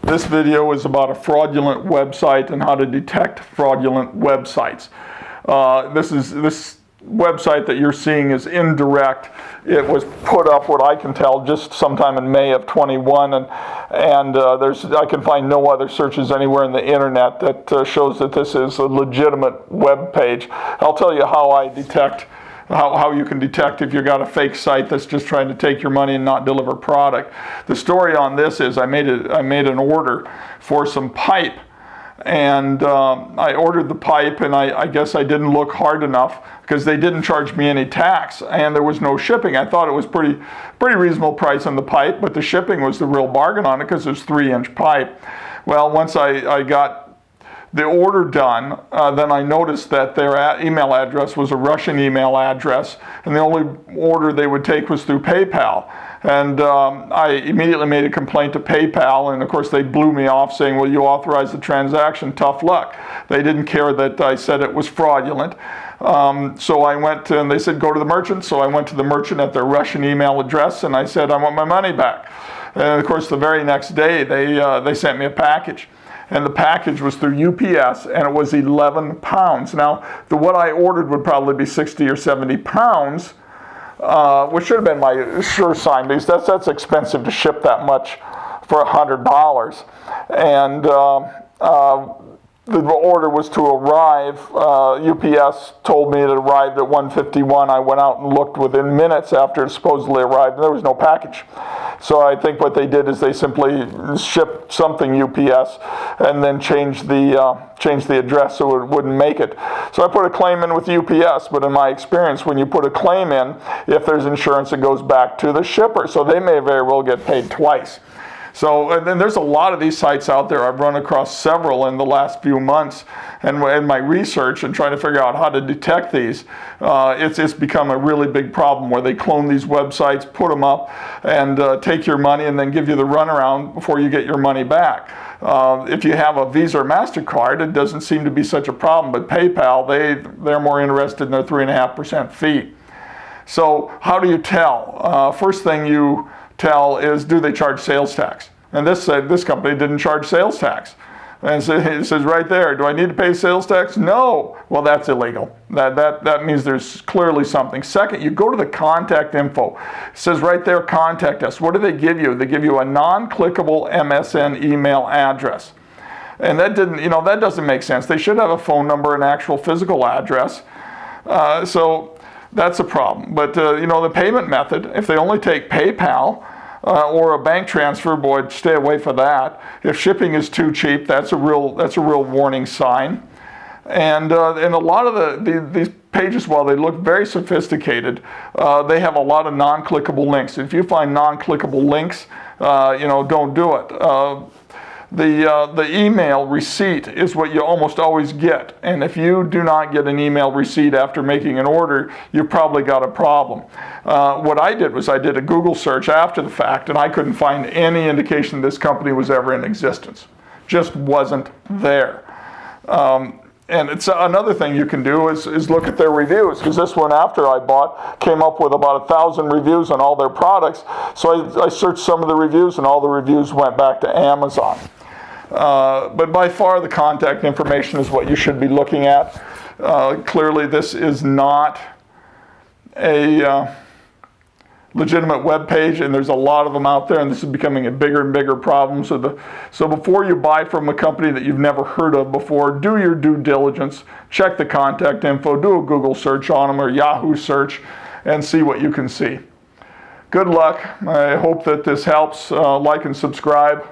This video is about a fraudulent website and how to detect fraudulent websites. This website that you're seeing is indirect. It was put up, what I can tell, just sometime in May of 21, and I can find no other searches anywhere in the internet that shows that this is a legitimate web page. I'll tell you how I detect, how you can detect if you've got a fake site that's just trying to take your money and not deliver product. The story on this is I made an order for some pipe. And I ordered the pipe, and I guess I didn't look hard enough because they didn't charge me any tax, and there was no shipping. I thought it was pretty reasonable price on the pipe, but the shipping was the real bargain on it because it was 3-inch pipe. Well, once I got the order done, then I noticed that their email address was a Russian email address, and the only order they would take was through PayPal. And I immediately made a complaint to PayPal, and of course they blew me off saying, well, you authorized the transaction, tough luck. They didn't care that I said it was fraudulent. So I went and they said, go to the merchant. So I went to the merchant at their Russian email address, and I said, I want my money back. And of course the very next day they sent me a package. And the package was through UPS, and it was 11 pounds. Now, what I ordered would probably be 60 or 70 pounds, which should have been my sure sign, because that's expensive to ship that much for $100. And the order was to arrive. UPS told me it arrived at 1:51. I went out and looked within minutes after it supposedly arrived, and there was no package. So I think what they did is they simply shipped something UPS and then changed the address so it wouldn't make it. So I put a claim in with UPS, but in my experience, when you put a claim in, if there's insurance, it goes back to the shipper. So they may very well get paid twice. So, and then there's a lot of these sites out there. I've run across several in the last few months, and in my research and trying to figure out how to detect these, it's become a really big problem where they clone these websites, put them up, and take your money and then give you the runaround before you get your money back. If you have a Visa or MasterCard, it doesn't seem to be such a problem, but PayPal, they're more interested in their 3.5% fee. So how do you tell? First thing you tell is, do they charge sales tax? And this company didn't charge sales tax. And so it says right there, do I need to pay sales tax? No. Well, that's illegal. That means there's clearly something. Second, you go to the contact info. It says right there, contact us. What do they give you? They give you a non-clickable MSN email address. And that doesn't make sense. They should have a phone number, an actual physical address. So that's a problem. But the payment method, if they only take PayPal or a bank transfer, boy, stay away from that. If shipping is too cheap, that's a real warning sign. And a lot of these pages, while they look very sophisticated, they have a lot of non-clickable links. If you find non-clickable links, don't do it. The email receipt is what you almost always get. And if you do not get an email receipt after making an order, you've probably got a problem. What I did was I did a Google search after the fact, and I couldn't find any indication this company was ever in existence. Just wasn't there. And it's another thing you can do is look at their reviews, because this one after I bought came up with about 1,000 reviews on all their products. So I searched some of the reviews, and all the reviews went back to Amazon. But by far the contact information is what you should be looking at. Clearly this is not a legitimate web page, and there's a lot of them out there, and this is becoming a bigger and bigger problem. So before you buy from a company that you've never heard of before, do your due diligence, check the contact info, do a Google search on them or Yahoo search, and see what you can see. Good luck. I hope that this helps. Like and subscribe.